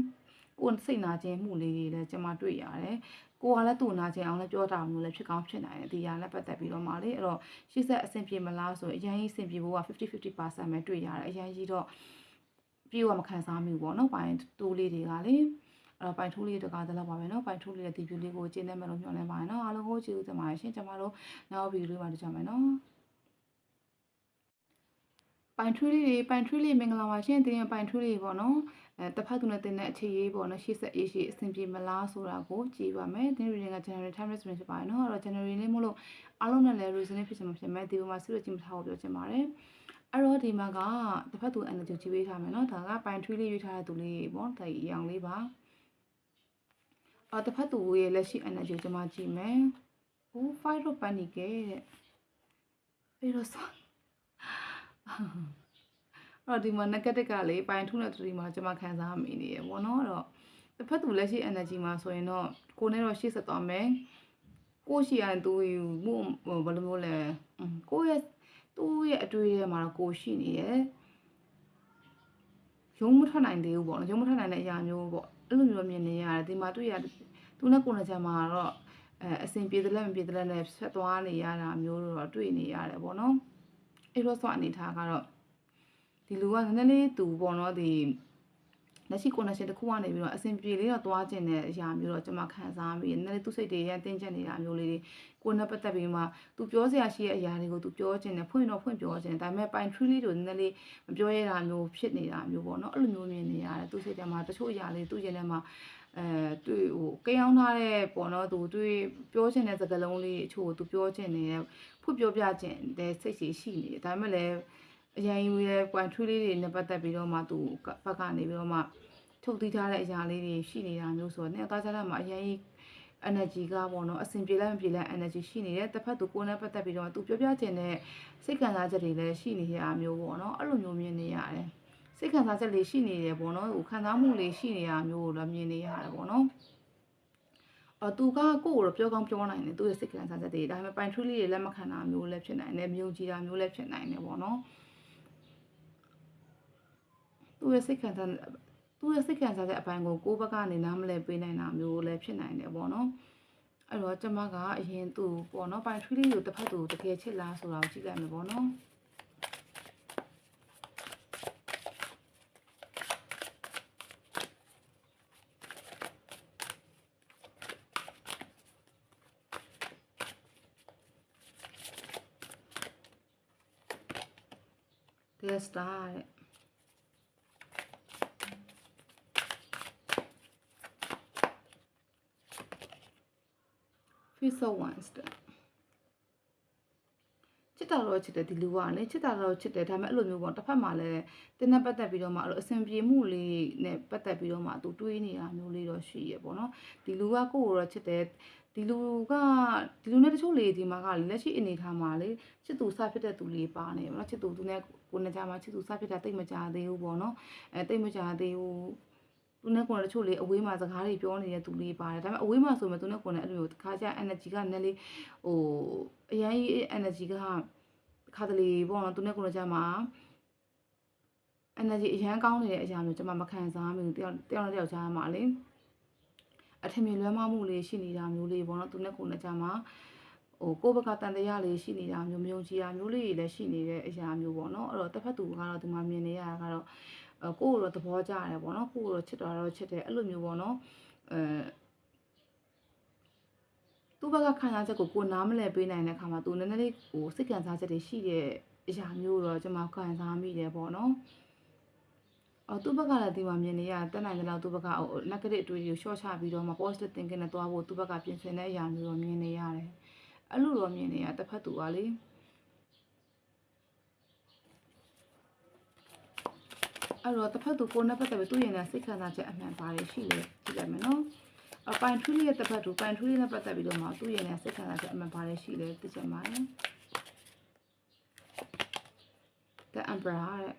ကိုစိတ်နာခြင်းမှုလေးတွေလည်းကျွန်မတွေ့ရတယ်ကိုကလည်းသူ့နာကျင်အောင်လည်းပြောတာမျိုးလည်းဖြစ်ကောင်းဖြစ်နိုင်တယ်ဒီရလည်းပတ်သက်ပြီးတော့မှလေအဲ့တော့ရှေ့ဆက်အဆင်ပြေမလားဆိုရင်အရင်ကြီးအဆင်ပြေဖို့က50% ပဲတွေ့ရတယ်အရင်ကြီးတော့ပြေဝမခံစားမိဘူးပေါ့နော်ပိုင်းတိုးလေးတွေကလေအဲ့တော့ပိုင်ထိုးလေးတကားတလောက်ပါပဲเนาะပိုင်ထိုးလေးရဲ့ဒီ view လေးကိုကျင်းနေမယ်လို့မျှော်လင့်ပါတယ်เนาะအားလုံးကိုကျေးဇူးတင်ပါတယ်ရှင်ကျွန်မတို့နောက် video လေးမှာတွေ့ကြမယ်เนาะပိုင်ထွေးလေးမင်္ဂလာပါရှင်တင်ပိုင်ထွေးလေးပေါ့နော်တစ်ဖက်သူနဲ့တင်တဲ့အခြေရေးပေါ့နော်ရှေ့ဆက်ရေးရှိအဆင်ပြေမလားဆိုတာကိုကြည့်ပါမယ်တင် reading က January time resume ဖြစ်ပါတယ်နော်အဲ့တော့ January လေးမို့လို့အားလုံးနဲ့လည်း resume ဖြစ်ချင်မှာဖြစ်မယ်ဒီပေါ်မှာစိတ်ကြည့်မထားဖို့ပြောချင်ပါတယ်အဲ့တော့ဒီမှာကတစ်ဖက်သူ energy ကြည့်ပေးထားမယ်နော်ဒါကပိုင်ထွေးလေးရွေးထားတဲ့သူလေးပေါ့ဒါအရောင်လေးပါတစ်ဖက်သူရဲ့လက်ရှိ energy ကိုကျွန်မကြည့်မယ်ဟို5တော့ပန်နေခဲ့တဲ့ပြီးတော့အဲ့တော့ဒီမှာ negative ကလေပိုင်း2နဲ့3မှာကျွန်မခံစားမိနေရပေါ့နော်အဲ့တော့တစ်ဖက်သူလက်ရှိ energy မှာဆိုရင်တော့ကိုနဲ့တော့ရှေ့ဆက်သွားမယ်ကိုရှိရရင်သူမှုဘယ်လိုမျိုးလဲကိုရဲ့သူ့ရဲ့အတွေ့အကြုံမှာတော့ကိုရှိနေရဲ့ရုံးမထွက်နိုင်သေးဘူးပေါ့နော်ရုံးမထွက်နိုင်တဲ့အရာမျိုးပေါ့အဲ့လိုမျိုးမြင်နေရတယ်ဒီမှာတွေ့ရသူနဲ့ကိုနဲ့ကြမှာတော့အဆင်ပြေတယ်လည်းမပြေတယ်လည်းဆက်သွားနေရတာမျိုးတော့တွေ့နေရတယ်ပေါ့နော်အဲ့တော့ဆိုအနေထားကတော့ဒီလူကနည်းနည်းလေးသူပေါ့နော်ဒီလက်ရှိ connection တစ်ခုကနေပြီးတော့အဆင်ပြေလေးတော့သွားကျင်တဲ့အရာမျိုးတော့ကျွန်မခံစားမိတယ်နည်းနည်းလေးသူ့စိတ်တွေရန်တင်းကျပ်နေတာမျိုးလေးတွေကိုနဲ့ပတ်သက်ပြီးမှသူပြောစရာရှိတဲ့အရာတွေကိုသူပြောကျင်တယ်ဖွင့်ပြောကျင်တယ်ဒါပေမဲ့ပိုင်ထရီလေးတို့နည်းနည်းလေးမပြောရတာမျိုးဖြစ်နေတာမျိုးပေါ့နော်အဲ့လိုမျိုးမြင်နေရတယ်သူ့စိတ်ထဲမှာတချို့အရာလေးသူ့ရင်ထဲမှာတွေ့ဟိုကိန်းအောင်ထားတဲ့ပေါ့နော်သူတွေ့ပြောချင်တဲ့စကားလုံးလေးအချို့သူပြောချင်နေတဲ့ဖွပြောပြချင်တဲ့စိတ်ရှိနေတယ်ဒါပေမဲ့လည်းအရင်ရဲ့ point 3လေးတွေနဲ့ပတ်သက်ပြီးတော့မှသူဘက်ကနေပြီးတော့မှထုတ်တီးထားတဲ့အရာလေးတွေရှိနေတာမျိုးဆိုတော့เนี่ยသားကြတဲ့မှာအရင် energy ကပေါ့နော်အဆင်ပြေလိုက်မပြေလိုက် energy ရှိနေတယ်တစ်ဖက်သူကိုယ်နဲ့ပတ်သက်ပြီးတော့သူပြောပြချင်တဲ့စိတ်ခံစားချက်တွေလည်းရှိနေရမျိုးပေါ့နော်အဲ့လိုမျိုးမြင်နေရတယ်စိတ်ခံစားချက်လေးရှိနေတယ်ပေါ့နော်ဟိုခံစားမှုလေးရှိနေရမျိုးကိုလည်းမြင်နေရတယ်ပေါ့နော်သူကကိုယ့်ကိုတော့ပြောကောင်းပြောနိုင်တယ်သူ့ရဲ့စိတ်ခံစားချက်တွေဒါပေမဲ့ point 3လေးတွေလက်မခံတာမျိုးလည်းဖြစ်နိုင်တယ်မယုံကြည်တာမျိုးလည်းဖြစ်နိုင်တယ်ပေါ့နော်သူ့ရဲ့စိတ်ခံစားတဲ့အပိုင်းကိုကိုယ့်ဘက်ကနေနားမလည်ပေးနိုင်တာမျိုးလည်းဖြစ်နိုင်တယ်ပေါ့နော်အဲ့တော့ကျွန်မကအရင်သူ့ပေါ့နော် point 3လေးကိုတစ်ဖက်သူတကယ်ချစ်လားဆိုတာကိုကြည့်လိုက်မယ်ပေါ့နော်The Star တဲ့Feel once တဲ့ချစ်တာတော့ချစ်တယ်ဒီလူကလေချစ်တာတော့ချစ်တယ်ဒါပေမဲ့အဲ့လိုမျိုးပေါ့တစ်ဖက်မှာလည်းတင်းနဲ့ပတ်သက်ပြီးတော့မှအဲ့လိုအဆင်ပြေမှုလေးနဲ့ပတ်သက်ပြီးတော့မှသူတွေးနေတာမျိုးလေးတော့ရှိရပေါ့နော်ဒီလူကကိုယ့်ကိုတော့ချစ်တယ်ဒီလူနဲ့တချို့လေဒီမှာကလက်ရှိအနေထားမှာလေချစ်သူစဖြစ်တဲ့သူလေးပါနေပေါ့နော်ချစ်သူသူနဲ့ကိုနဲ့ကြမှာချစ်သူစဖြစ်တာတိတ်မကြသေးဘူးပေါ့နော်တိတ်မကြသေးဘူးသူနဲ့ကိုယ်တချို့လေးအဝေးမှာစကားတွေပြောနေတဲ့သူလေးပါတယ်ဒါပေမဲ့အဝေးမှာဆိုမှသူနဲ့ကိုယ်နဲ့အဲ့လိုမျိုးတခါကျ energy ကနည်းလေးဟိုအရင် energy ကခါတလေပေါ့နော်သူနဲ့ကိုယ်နဲ့ကြမှာ energy အရန်ကောင်းနေတဲ့အရာမျိုးကျွန်မမခံစားမိဘူးတယောက်နဲ့တယောက်ကြားမှာလေအထင်မြင်လွဲမှားမှုလေးရှိနေတာမျိုးလေးပေါ့နော်သူနဲ့ကိုယ်နဲ့ကြမှာ ကိုယ့်ဘက်ကတန်တရားလေးရှိနေတာမျိုးမယုံကြည်တာမျိုးလေးတွေလည်းရှိနေတဲ့အရာမျိုးပေါ့နော်အဲ့တော့တစ်ဖက်သူကတော့ဒီမှာမြင်နေရတာကတော့ကိုယ့်ကိုယ်တော့သဘောကျရတယ်ပေါ့နော်ကိုယ့်ကိုယ်တော့ချစ်တော့ချစ်တယ်အဲ့လိုမျိုးပေါ့နော်သူ့ဘက်ကခံစားချက်ကိုနားမလည်ပေးနိုင်တဲ့အခါမှာသူနည်းနည်းလေးစိတ်ခံစားချက်တွေရှိတဲ့အရာမျိုးတော့ကျွန်မခံစားမိတယ်ပေါ့နော်သူ့ဘက်ကလည်းဒီမှာမြင်နေရတက်နိုင်တယ်လို့သူ့ဘက်က negative အတွေ့အကြုံ short ချပြီးတော့မှ positive thinking နဲ့သွားဖို့သူ့ဘက်ကပြင်ဆင်တဲ့အရာမျိုးတော့မြင်နေရတယ်အဲ့လိုတော့မြင်နေရတစ်ဖက်သူကလေအဲ့တော့တစ်ဖက်သူကိုယ်နဲ့ပတ်သက်ပြီးသူ့ရင်ထဲစိတ်ခံစားချက်အမှန်ပါတယ်ရှိလေကြည့်လိုက်မယ်နော်ပိုင်ထူးလေးရဲ့တစ်ဖက်သူပိုင်ထူးလေးနဲ့ပတ်သက်ပြီးတော့မှသူ့ရင်ထဲစိတ်ခံစားချက်အမှန်ပါတယ်ရှိလေသိချင်ပါတယ် The Emperor တဲ့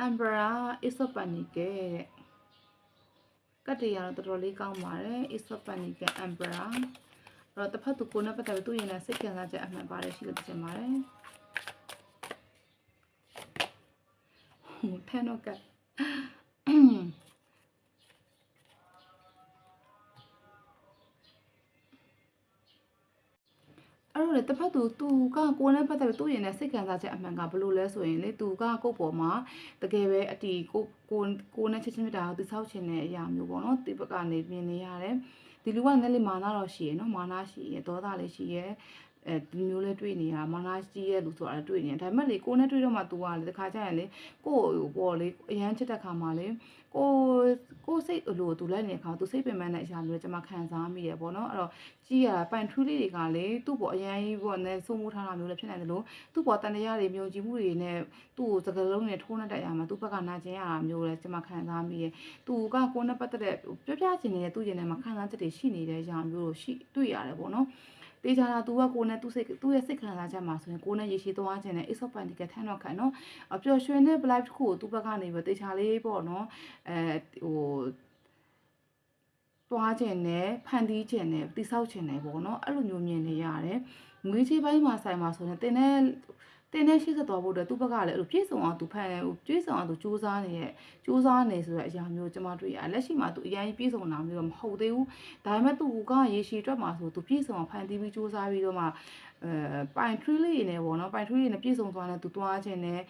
Emperor is a panic ကတည်းကတော့တော်တော်လေးကောင်းပါတယ် is a panic Emperor အဲ့တော့တစ်ဖက်သူကိုယ်နဲ့ပတ်သက်ပြီးသူ့ရင်ထဲစိတ်ခံစားချက်အမှန်ပါတယ်ရှိလို့သိချင်ပါတယ်10 တော့ကအဲ့တော့လေတစ်ဖက်သူကကိုယ်နဲ့ပတ်သက်ပြီးသူ့ရင်နဲ့စိတ်ခံစားချက်အမှန်ကဘယ်လိုလဲဆိုရင်လေသူကကိုယ့်ပေါ်မှာတကယ်ပဲအတီကိုနဲ့ချစ်ချင်းမြတ်တာကိုသူဆောက်ချင်တဲ့အရာမျိုးပေါ့နော်ဒီဘက်ကနေမြင်နေရတယ်ဒီလူကလည်းလေမာနတော့ရှိရယ်နော်မာနရှိရယ်ဒေါသလည်းရှိရယ်ဒီမျိုးလေးတွေ့နေရမာနကြီးရဲ့လူဆိုတာတွေ့နေဒါပေမဲ့လေကိုနဲ့တွေ့တော့မှ तू ကလေတခါကျရင်လေကိုပေါ်လေအရန်ချစ်တဲ့ခါမှာလေကိုစိတ်လို့ तू လိုက်နေတဲ့ခါ तू စိတ်ပင်ပန်းတဲ့အရာမျိုးကျွန်မခံစားမိရပေါ့နော်အဲ့တော့ကြီးရပိုင်ထူးလေးတွေကလေသူ့ပေါ်အရန်ကြီးပေါ့နဲ့စိုးမိုးထားတာမျိုးလည်းဖြစ်နိုင်တယ်လို့သူ့ပေါ်တန်တရားတွေမြုံကြည်မှုတွေနဲ့သူ့ကိုစကလုံးနဲ့ထိုးနှက်တဲ့အရာမှာသူ့ဘက်ကနာကျင်ရတာမျိုးလည်းကျွန်မခံစားမိရ तू ကကိုနဲ့ပတ်သက်တဲ့ပြောပြချင်နေတဲ့သူ့ရင်ထဲမှာခံစားချက်တွေရှိနေတဲ့အရာမျိုးရှိတွေ့ရတယ်ပေါ့နော်တေးကြတာ तू ကကိုနဲ့သူ့ရဲ့စိတ်ခံစားချက်မှာဆိုရင်ကိုနဲ့ရေရှည်သွားခြင်းနဲ့ Ace of Pentacles ထမ်းတော့ခံနော်ပျော်ရွှင်တဲ့ life တစ်ခုကိုသူ့ဘက်ကနေပဲတေးချလေးပေါ့နော်သွားခြင်းနဲ့ဖန်တီးခြင်းနဲ့တိဆောက်ခြင်းနဲ့ပေါ့နော်အဲ့လိုမျိုးမြင်နေရတယ်ငွေချေးပိုင်းမှာဆိုင်မှာဆိုရင်တင်းနဲ့ရှိဆက်သွားဖို့အတွက်သူ့ဘက်ကလည်းအဲ့လိုပြည့်စုံအောင်သူဖန်ပြည့်စုံအောင်သူစူးစမ်းနေဆိုတဲ့အရာမျိုးကျွန်မတွေ့ရတယ်လက်ရှိမှာသူအရင်ပြည့်စုံတာမျိုးတော့မဟုတ်သေးဘူးဒါပေမဲ့သူကရေရှည်အတွက်မှာဆိုသူပြည့်စုံအောင်ဖန်တီးပြီးစူးစမ်းပြီးတော့မှပိုင်ထရီလေးနဲ့ပေါ့နော်ပိုင်ထရီလေးနဲ့ပြည့်စုံသွားတဲ့သူသွားခြင်းနဲ့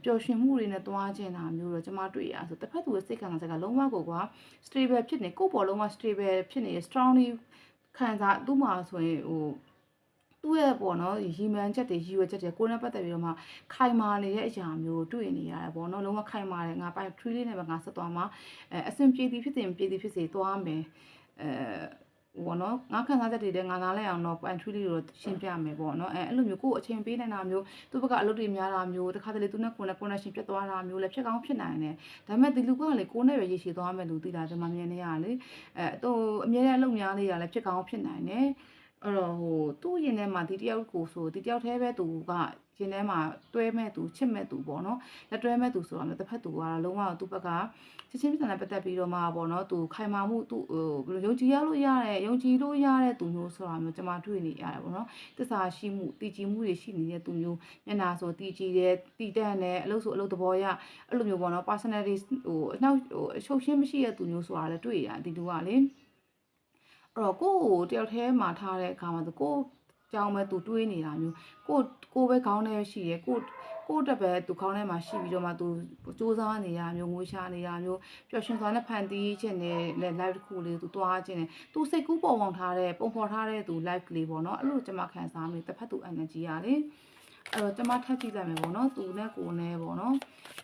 ပျော်ရွှင်မှုတွေနဲ့သွားခြင်းတာမျိုးတော့ကျွန်မတွေ့ရဆိုတစ်ဖက်သူရဲ့စိတ်ခံစားချက်ကလုံးဝကိုက stable ဖြစ်နေကိုယ့်ပေါ်လုံးဝ stable ဖြစ်နေ strongly ခံစားသူ့မှာဆိုရင်သူ့ရဲ့ပေါ့နော်ရီမန်ချက်တွေရည်ရွယ်ချက်တွေကိုယ်နဲ့ပတ်သက်ပြီးတော့မှခိုင်မာနေတဲ့အရာမျိုးတွေ့နေရတယ်ပေါ့နော်လုံးဝခိုင်မာတယ်ငါပိုင်ထရီလေးနဲ့ပဲငါဆက်သွားမှာအဆင်ပြေသည်ဖြစ်စေမပြေသည်ဖြစ်စေသွားမယ်ဘောနော်ငါခံစားချက်တွေလည်းငါနားလဲအောင်တော့ pantry လေးကိုရှင်းပြမယ်ပေါ့နော်အဲ့လိုမျိုးကိုယ်အချိန်ပေးနေတာမျိုးသူ့ဘက်ကအလုပ်တွေများတာမျိုးတခါတလေသူနဲ့ကိုယ်နဲ့ connection ပြတ်သွားတာမျိုးလည်းဖြစ်ကောင်းဖြစ်နိုင်တယ်ဒါပေမဲ့ဒီလူကလေကိုယ်နဲ့ပဲရေရှည်သွားမယ်လို့သိတာဒီမှာမြင်နေရလေသူအမြဲတမ်းအလုပ်များနေတာလည်းဖြစ်ကောင်းဖြစ်နိုင်တယ်အဲ့တော့သူ့ရင်ထဲမှာဒီတယောက်ကိုဆိုဒီတယောက်တည်းပဲသူကရင်ထဲမှာတွဲမဲ့သူချစ်မဲ့သူပေါ့နော်လက်တွဲမဲ့သူဆိုတာမျိုးတစ်ဖက်သူကတော့လုံးဝသူ့ဘက်ကချစ်ချင်းပြဿနာပတ်သက်ပြီးတော့မှပေါ့နော်သူခိုင်မာမှုသူဘယ်လိုယုံကြည်လို့ရတဲ့သူမျိုးဆိုတာမျိုးကျွန်မတွေ့နေရတယ်ပေါ့နော်တစ္ဆာရှိမှုတည်ကြည်မှုတွေရှိနေတဲ့သူမျိုးမျက်နှာဆိုတည်ကြည်တယ်တည်တတ်တယ်အလုပ်ဆိုအလုပ်သဘောရအဲ့လိုမျိုးပေါ့နော် personality အနောက်အချုပ်ရှင်းမရှိတဲ့သူမျိုးဆိုတာလည်းတွေ့ရတယ်ဒီလူကလေအဲ့တော့ကိုယ့်ကိုတယောက်တည်းမှာထားတဲ့အခါမှာဆိုကိုယ့်ကြောင်းပဲသူတွေးနေတာမျိုးကိုပဲခေါင်းထဲရှိတယ်ကိုတက်ပဲသူခေါင်းထဲမှာရှိပြီးတော့မှသူစူးစမ်းနေတာမျိုးငွေရှာနေတာမျိုးပျော်ရွှင်စွာနဲ့ဖန်တီးခြင်းနဲ့ live တစ်ခုလေးသူတွားခြင်းနဲ့သူစိတ်ကူးပုံဖော်ထားတဲ့သူ live ကလေးပေါ့နော်အဲ့လိုကျွန်မခံစားမိတစ်ဖက်သူ energy ရလေအဲ့တော့ကျွန်မထပ်ကြည့်လိုက်မယ်ပေါ့နော်သူနဲ့ကိုနဲ့ပေါ့နော်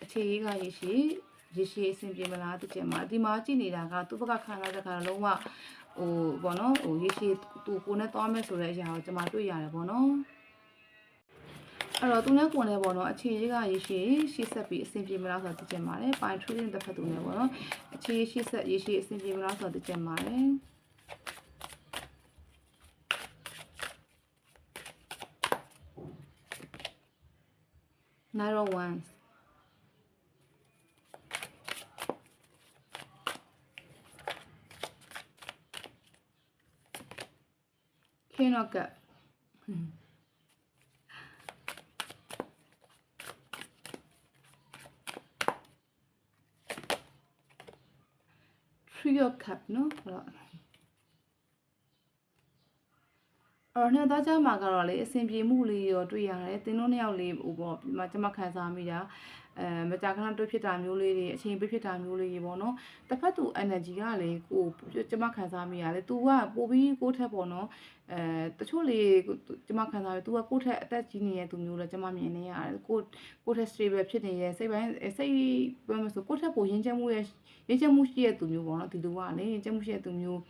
အခြေရေးကရေရှည်အဆင်ပြေမလားသူကျင်မှာဒီမှာကြည့်နေတာကသူ့ဘက်ကခံစားချက်ကလုံးဝပေါ့နော်ရေရှည်သူကိုနဲ့သွားမယ်ဆိုတဲ့အရာကိုကျွန်မတွေ့ရတယ်ပေါ့နော်အဲ့တော့သူနဲ့ကိုယ်နဲ့ပေါ့နော်အခြေရေးကရေရှည်ဆက်ပြီးအဆင်ပြေမလားဆိုတာသိချင်ပါတယ်ပိုင် trading တစ်ဖက်သူနဲ့ပေါ့နော်အခြေရေးဆက်ရေရှည်အဆင်ပြေမလားဆိုတာသိချင်ပါတယ် Narrow ones King of Cups Fill your cup နော်အဲ့တော့နှစ်သားကြမှာကတော့လေအဆင်ပြေမှုလေးရောတွေ့ရတယ်သင်တို့နှစ်ယောက်လေးဟိုပေါ့ဒီမှာကျွန်မခံစားမိတာမကြာခဏတွေ့ဖြစ်တာမျိုးလေးတွေအချိန်ပေးဖြစ်တာမျိုးလေးတွေပေါ့နော်တစ်ဖက်သူ energy ကလေကိုကျွန်မခံစားမိရလေ तू ကပို့ပြီးကိုယ့်ထက်ပေါ့နော်တချို့လေးကျွန်မခံစားရ तू ကကိုယ့်ထက်အသက်ကြီးနေတဲ့သူမျိုးလဲကျွန်မမြင်နေရတယ်ကိုယ့်ထက် stable ဖြစ်နေတဲ့စိတ်ပိုင်းစိတ်ပြောမဆိုကိုယ့်ထက်ပိုရင်းချက်မှုရဲ့ရင်းချက်မှုရှိတဲ့သူမျိုးပေါ့နော်ဒီလူကလေရင်းချက်မှုရှိတဲ့သူမျိုး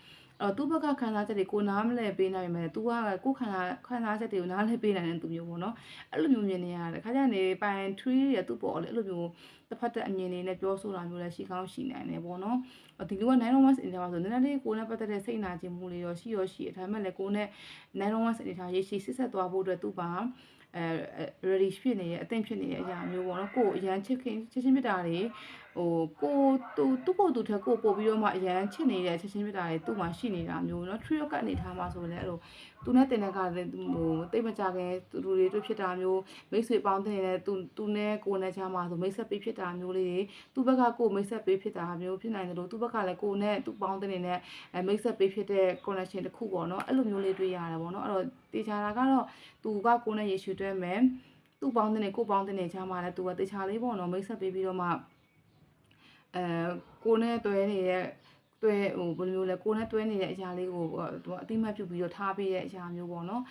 သူ့ဘက်ကခံစားချက်တွေကိုနားမလဲပေးနိုင်မယ်။ तू ကကိုယ်ခံစားချက်တွေကိုနားလဲပေးနိုင်တဲ့သူမျိုးပေါ့နော်။အဲ့လိုမျိုးမြင်နေရတယ်။ခါကျရင်နေပိုင် tree ရသူ့ပေါ်လေအဲ့လိုမျိုးတစ်ဖက်သက်အမြင်တွေနဲ့ပြောဆိုတာမျိုးလည်းရှိကောင်းရှိနိုင်တယ်ပေါ့နော်။ဒီလူက9 months အနေထားဆိုနည်းနည်းလေးကိုယ်နဲ့ပတ်သက်တဲ့စိတ်နာခြင်းမှုတွေရောရှိတယ်။ဒါပေမဲ့လည်းကိုယ်နဲ့9 months အနေထားရေရှည်စစ်ဆက်သွားဖို့အတွက်သူ့ပါready ဖြစ်နေရဲ့အသင့်ဖြစ်နေတဲ့အရာမျိုးပေါ့နော်ကိုယ်အရန်ချစ်ချင်းမြတ်တာတွေဟိုကိုသူ့ကိုသူထက်ကိုပို့ပြီးတော့မှအရန်ချစ်နေတဲ့ချစ်ချင်းမြတ်တာတွေသူ့မှာရှိနေတာမျိုးเนาะ tree ကအနေထားမှာဆိုလည်းအဲ့လိုသူနဲ့တင်တဲ့ကလည်းဟိုတိတ်မကြခင်သူတွေတွေ့ဖြစ်တာမျိုးမိတ်ဆွေပေါင်းတဲ့နဲ့သူနဲ့ကိုနဲ့ချားမှာဆိုမိတ်ဆက်ပေးဖြစ်တာမျိုးလေးတွေသူ့ဘက်ကကိုမိတ်ဆက်ပေးဖြစ်တာမျိုးဖြစ်နိုင်တယ်လို့သူ့ဘက်ကလည်းကိုနဲ့သူပေါင်းတဲ့နဲ့မိတ်ဆက်ပေးဖြစ်တဲ့ connection တစ်ခုပေါ့เนาะအဲ့လိုမျိုးလေးတွေ့ရတယ်ပေါ့เนาะအဲ့တော့တေချာတာကတော့သူကကိုနဲ့ရေရှည်တွဲမယ်သူ့ပေါင်းတဲ့နဲ့ကိုပေါင်းတဲ့နဲ့ချားမှာလည်းသူကတေချာလေးပေါ့เนาะမိတ်ဆက်ပေးပြီးတော့မှကိုနဲ့တွဲနေတဲ့တွဲဟိုဘယ်လိုမျိုးလဲကိုနဲ့တွဲနေတဲ့အရာလေးကိုသူကအတိမတ်ပြုပြီးတော့ထားပေးတဲ့အရာမျိုးပေါ့နော်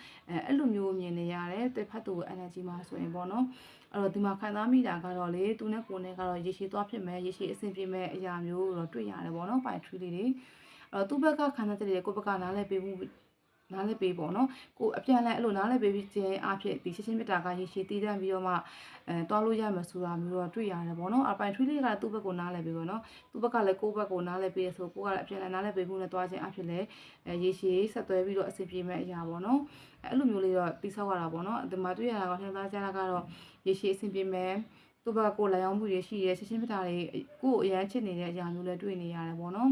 အဲ့လိုမျိုးမြင်နေရတယ်တစ်ဖက်သူ energy မှာဆိုရင်ပေါ့နော်အဲ့တော့ဒီမှာခံစားမိတာကတော့လေသူနဲ့ကိုနဲ့ကတော့ရေရှည်သွားဖြစ်မယ်ရေရှည်အဆင်ပြေမယ်အရာမျိုးတော့တွေ့ရတယ်ပေါ့နော်ပိုင် tree လေးတွေအဲ့တော့သူ့ဘက်ကခံစားချက်တွေကိုယ့်ဘက်ကနားလည်ပေးမှုနားလည်ပေးပေါ့နော်ကိုအပြန်လဲအဲ့လိုနားလည်ပေးပြီးခြင်းအဖြစ်ဒီရှင်းရှင်းပြတာကရေရှည်တည်တံ့ပြီးတော့မှတွားလို့ရမယ်ဆိုတာမျိုးတော့တွေ့ရတယ်ပေါ့နော်အပိုင် tree လေးကသူ့ဘက်ကိုနားလည်ပေးပေါ့နော်သူ့ဘက်ကလည်းကိုယ့်ဘက်ကိုနားလည်ပေးရဆိုကိုကလည်းအပြန်လဲနားလည်ပေးမှုနဲ့တွားခြင်းအဖြစ်လဲရေရှည်ဆက်သွဲပြီးတော့အဆင်ပြေမဲ့အရာပေါ့နော်အဲ့လိုမျိုးလေးတော့တိဆောက်ရတာပေါ့နော်ဒီမှာတွေ့ရတာကထင်သားကြတာကတော့ရေရှည်အဆင်ပြေမဲ့သူ့ဘက်ကကိုလည်းအောင်မှုတွေရှိရဲရှင်းရှင်းပြတာတွေကိုအရန်ချစ်နေတဲ့အရာမျိုးလည်းတွေ့နေရတယ်ပေါ့နော်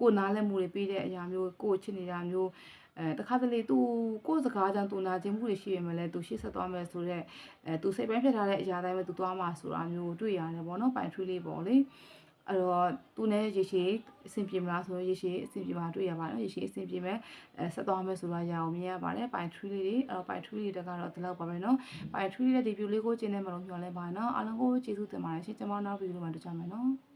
ကိုနားလည်မှုတွေပေးတဲ့အရာမျိုးကိုချစ်နေတာမျိုးတခါတလေသူကိုယ်စကားကြောင့်သူနာကျင်မှုတွေရှိရမယ်လဲသူရှေ့ဆက်သွားမယ်ဆိုတော့သူစိတ်ပိုင်းဖြစ်ထားတဲ့အရာတိုင်းပဲသူသွားမှာဆိုတာမျိုးတွေ့ရတယ်ပေါ့နော်ပိုင် tree လေးပေါ့လေအဲ့တော့သူနဲ့ရေရှည်အဆင်ပြေမလားဆိုတော့ရေရှည်အဆင်ပြေမှာတွေ့ရပါတယ်ရေရှည်အဆင်ပြေမယ်ဆက်သွားမယ်ဆိုတာရအောင်မြင်ရပါတယ်ပိုင် tree လေးတွေအဲ့တော့ပိုင် tree လေးတွေကတော့ဒီလောက်ပါပဲเนาะပိုင် tree လေးတဲ့ဒီ view လေးကိုကျင်းနေမှာလို့ပြောလဲပါเนาะအားလုံးကိုကျေးဇူးတင်ပါတယ်ရှင်ကျွန်မနောက် video မှာတွေ့ကြမယ်เนาะ